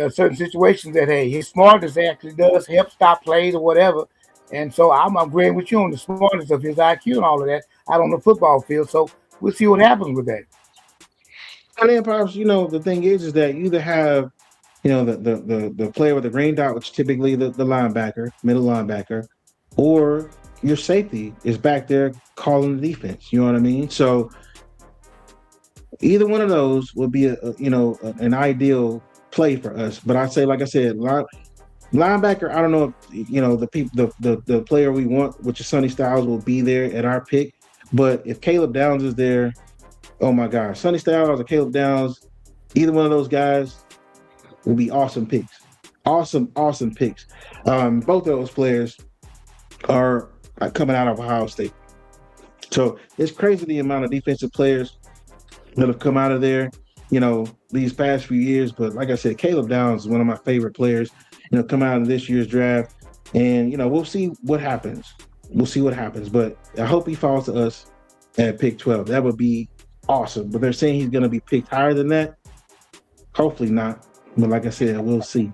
are certain situations that, hey, his smartness actually does help stop plays or whatever. And so I'm agreeing with you on the smartness of his IQ and all of that out on the football field. So we'll see what happens with that. And then, Pops, the thing is that you either have, the player with the green dot, which is typically the linebacker, middle linebacker, or your safety is back there calling the defense. You know what I mean? So either one of those would be an ideal play for us. But I'd say, like I said, linebacker, I don't know if the player we want, which is Sonny Styles, will be there at our pick. But if Caleb Downs is there, oh my gosh, Sonny Styles or Caleb Downs, either one of those guys will be awesome picks. Awesome picks. Both of those players are coming out of Ohio State. So it's crazy the amount of defensive players that have come out of there, these past few years. But like I said, Caleb Downs is one of my favorite players, come out of this year's draft. And, we'll see what happens. But I hope he falls to us at pick 12. That would be awesome. But they're saying he's going to be picked higher than that. Hopefully not. But like I said, we'll see.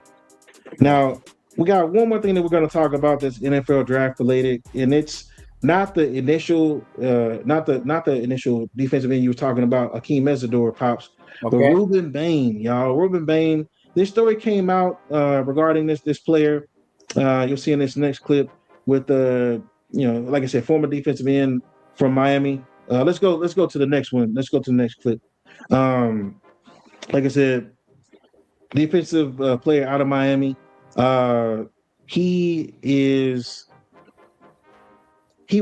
Now, we got one more thing that we're going to talk about that's NFL draft related, and it's not the initial defensive end you were talking about, Akeem Mesidor, Pops, but Rueben Bain, y'all. Rueben Bain. This story came out regarding this player. You'll see in this next clip with like I said, former defensive end from Miami. Let's go to the next one. Let's go to the next clip. Like I said, defensive player out of Miami. He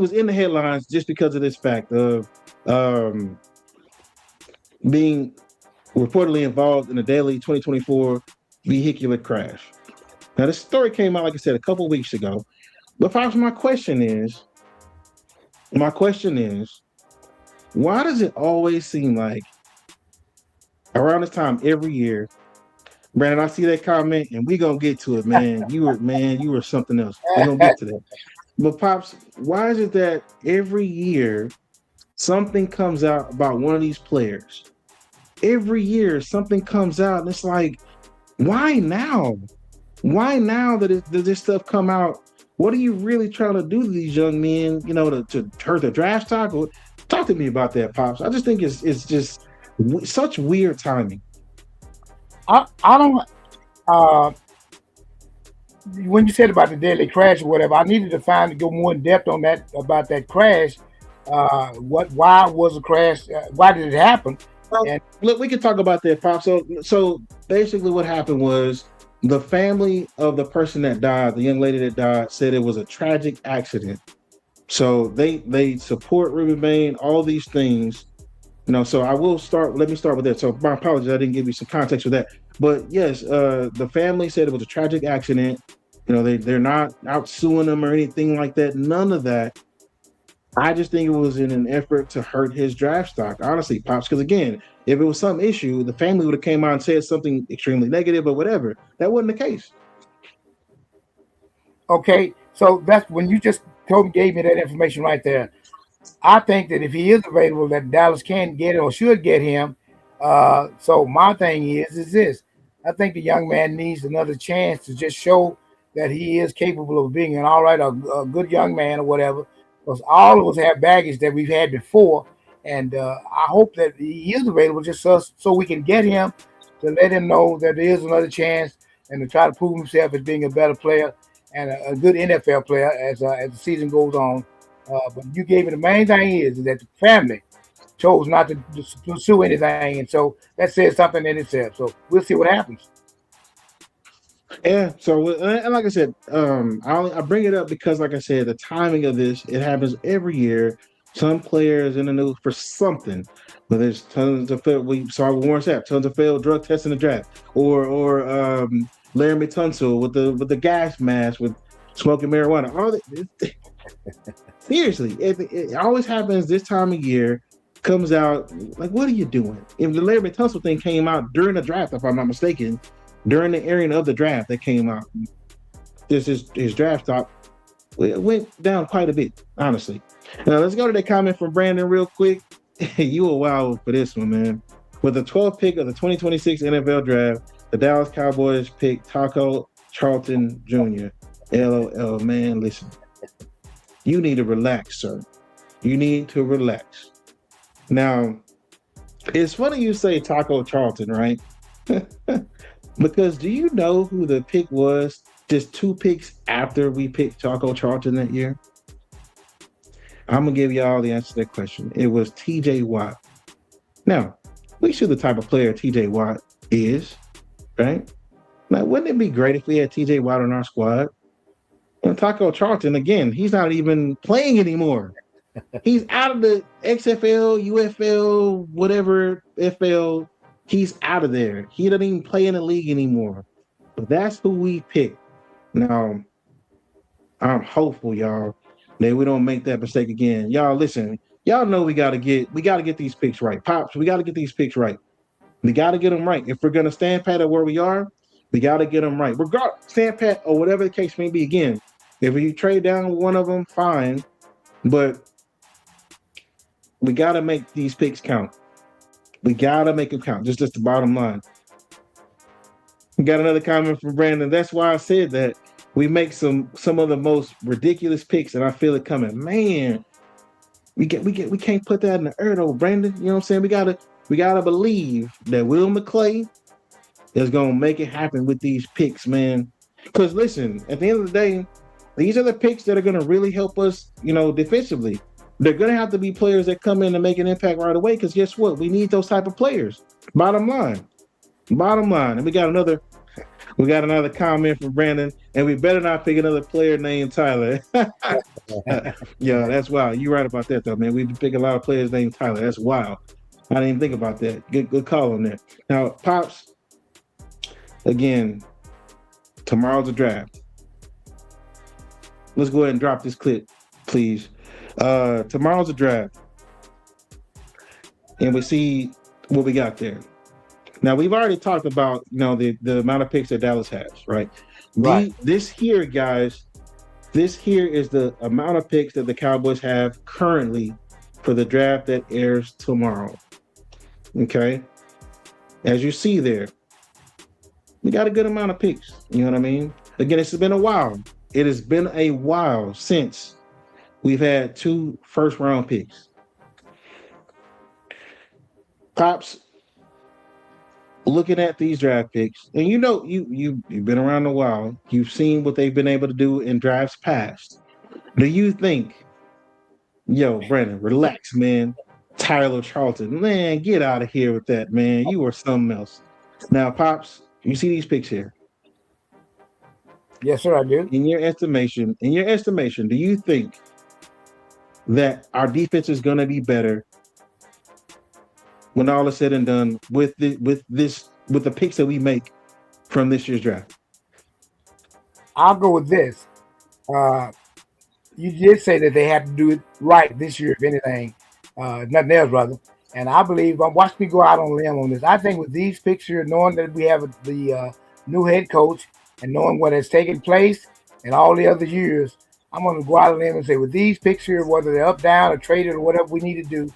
was in the headlines just because of this fact of being reportedly involved in a deadly 2024 vehicular crash. Now, this story came out, like I said, a couple of weeks ago. But Pops, my question is, why does it always seem like around this time every year. Brandon, I see that comment, and we gonna get to it, man. You were something else. We're gonna get to that. But Pops, why is it that every year something comes out about one of these players? Every year something comes out, and it's like, why now? Why now that this stuff come out? What are you really trying to do to these young men? You know, to hurt the draft stock? Talk to me about that, Pops. I just think it's just such weird timing. I don't. Uh, when you said about the deadly crash or whatever, I needed to go more in depth on that about that crash. Why was the crash? Why did it happen? Well, look, we can talk about that, Pop. So basically, what happened was the family of the person that died, the young lady that died, said it was a tragic accident. So they support Ruben Bain, all these things. So I will start. Let me start with that. So my apologies, I didn't give you some context for that. But yes, the family said it was a tragic accident. They're not out suing them or anything like that. None of that. I just think it was in an effort to hurt his draft stock, honestly, Pops. Because again, if it was some issue, the family would have came out and said something extremely negative or whatever. That wasn't the case. Okay, so that's when you just gave me that information right there. I think that if he is available, that Dallas can get it or should get him. So my thing is this: I think the young man needs another chance to just show that he is capable of being a good young man or whatever. Because all of us have baggage that we've had before, and I hope that he is available just so we can get him to let him know that there is another chance and to try to prove himself as being a better player and a good NFL player as the season goes on. But you gave me the main thing is that the family chose not to pursue anything, and so that says something in itself. So we'll see what happens. Yeah. So, and like I said, I bring it up because, like I said, the timing of this, it happens every year. Some players in the news for something, but there's tons of failed. We saw Warren Sapp, tons of failed drug tests in the draft, or Laramie Tunsil with the gas mask with smoking marijuana. Seriously, it always happens this time of year. Comes out like, what are you doing? If the Laramie Tunsil thing came out during the draft, if I'm not mistaken, during the airing of the draft that came out, his draft stock went down quite a bit, honestly. Now let's go to that comment from Brandon real quick. You were wild for this one, man. With the 12th pick of the 2026 NFL draft, the Dallas Cowboys picked Taco Charlton Jr. LOL, man, listen. You need to relax, sir. You need to relax. Now, it's funny you say Taco Charlton, right? Because do you know who the pick was just 2 picks after we picked Taco Charlton that year? I'm going to give y'all the answer to that question. It was TJ Watt. Now, we see the type of player TJ Watt is, right? Now, wouldn't it be great if we had TJ Watt on our squad? And Taco Charlton, again, he's not even playing anymore. He's out of the XFL, UFL, whatever, FL. He's out of there. He doesn't even play in the league anymore. But that's who we picked. Now, I'm hopeful, y'all, that we don't make that mistake again. Y'all, listen. Y'all know we gotta get these picks right. Pops, we gotta get these picks right. We gotta get them right. If we're gonna stand pat at where we are, we gotta get them right. Stand pat or whatever the case may be. Again, if we trade down one of them, fine. But we gotta make these picks count. We gotta make them count. Just the bottom line. We got another comment from Brandon. That's why I said that we make some of the most ridiculous picks, and I feel it coming. Man, we can't put that in the air though, Brandon. You know what I'm saying? We gotta believe that Will McClay is gonna make it happen with these picks, man. Because listen, at the end of the day, these are the picks that are gonna really help us, defensively. They're going to have to be players that come in and make an impact right away because guess what? We need those type of players. Bottom line. And we got another comment from Brandon, and we better not pick another player named Tyler. Yeah, that's wild. You're right about that, though, man. We pick a lot of players named Tyler. That's wild. I didn't even think about that. Good call on that. Now, Pops, again, tomorrow's the draft. Let's go ahead and drop this clip, please. Tomorrow's a draft, and we see what we got there. Now we've already talked about the amount of picks that Dallas has, right? Right. This here, guys, this here is the amount of picks that the Cowboys have currently for the draft that airs tomorrow. Okay, as you see there, we got a good amount of picks. You know what I mean? Again, it's been a while. It has been a while since we've had 2 first-round picks. Pops, looking at these draft picks, and you've been around a while. You've seen what they've been able to do in drafts past. Do you think, Brandon, relax, man. Tyler Charlton, man, get out of here with that, man. You are something else. Now, Pops, you see these picks here. Yes, sir, I do. In your estimation, do you think that our defense is going to be better when all is said and done with the picks that we make from this year's draft? I'll go with this. You did say that they had to do it right this year, if anything, nothing else, brother. And I believe, watch me go out on a limb on this. I think with these picks here, knowing that we have the new head coach and knowing what has taken place in all the other years, I'm going to go out on a limb and say with these picks here, whether they're up, down, or traded or whatever we need to do,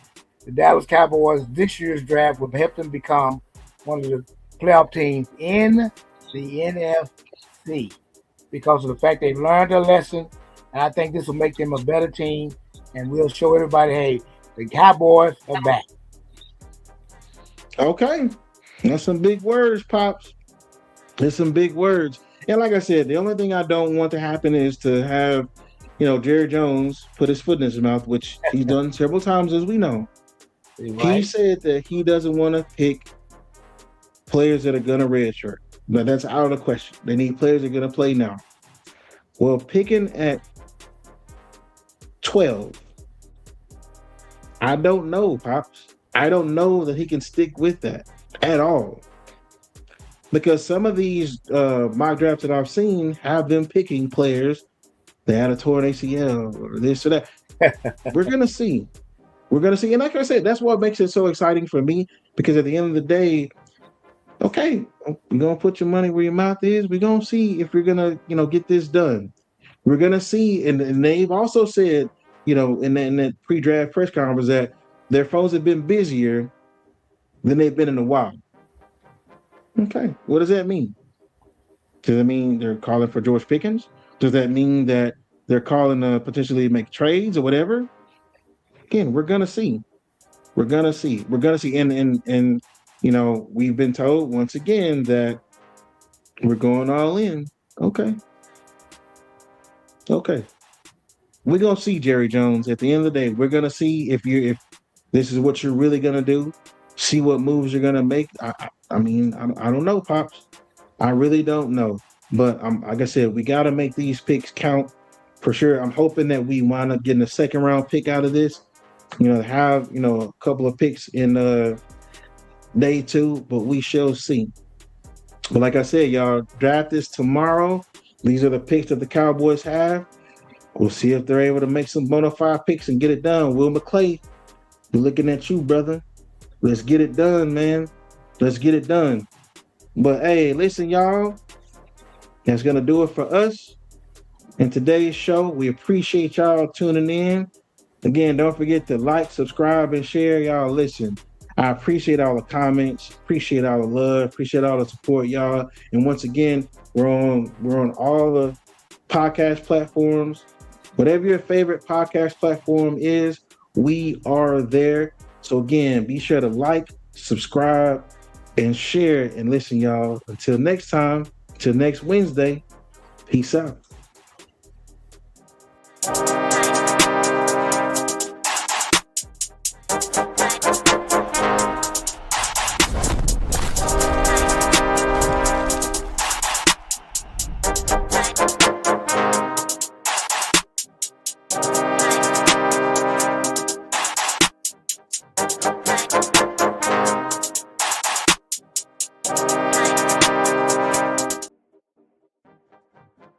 the Dallas Cowboys this year's draft will help them become one of the playoff teams in the NFC because of the fact they've learned a lesson. And I think this will make them a better team, and we'll show everybody, hey, the Cowboys are back. Okay. That's some big words, Pops. There's some big words. And like I said, the only thing I don't want to happen is to have, Jerry Jones put his foot in his mouth, which he's done several times, as we know. Right. He said that he doesn't want to pick players that are going to redshirt. But that's out of the question. They need players that are going to play now. Well, picking at 12, I don't know, Pops. I don't know that he can stick with that at all. Because some of these mock drafts that I've seen have them picking players that had a torn ACL or this or that. We're going to see. We're going to see. And like I said, that's what makes it so exciting for me. Because at the end of the day, okay, you're going to put your money where your mouth is. We're going to see if we're going to, get this done. We're going to see. And they've also said, in that pre-draft press conference that their phones have been busier than they've been in a while. Okay, what does that mean? Does that mean they're calling for George Pickens? Does that mean that they're calling to potentially make trades or whatever? Again, we're gonna see. We're gonna see. And we've been told once again that we're going all in. Okay. We're gonna see, Jerry Jones. At the end of the day, we're gonna see if this is what you're really gonna do. See what moves you're gonna make. I don't know, Pops. I really don't know. But like I said, we got to make these picks count for sure. I'm hoping that we wind up getting a second round pick out of this. Have a couple of picks in day 2, but we shall see. But like I said, y'all, draft this tomorrow. These are the picks that the Cowboys have. We'll see if they're able to make some bona fide picks and get it done. Will McClay, we're looking at you, brother. Let's get it done, man. Let's get it done. But hey, listen, y'all. That's going to do it for us in today's show. We appreciate y'all tuning in. Again, don't forget to like, subscribe, and share. Y'all, listen, I appreciate all the comments. Appreciate all the love. Appreciate all the support, y'all. And once again, we're on all the podcast platforms. Whatever your favorite podcast platform is, we are there. So again, be sure to like, subscribe, and share. And listen, y'all, until next time, till next Wednesday, peace out.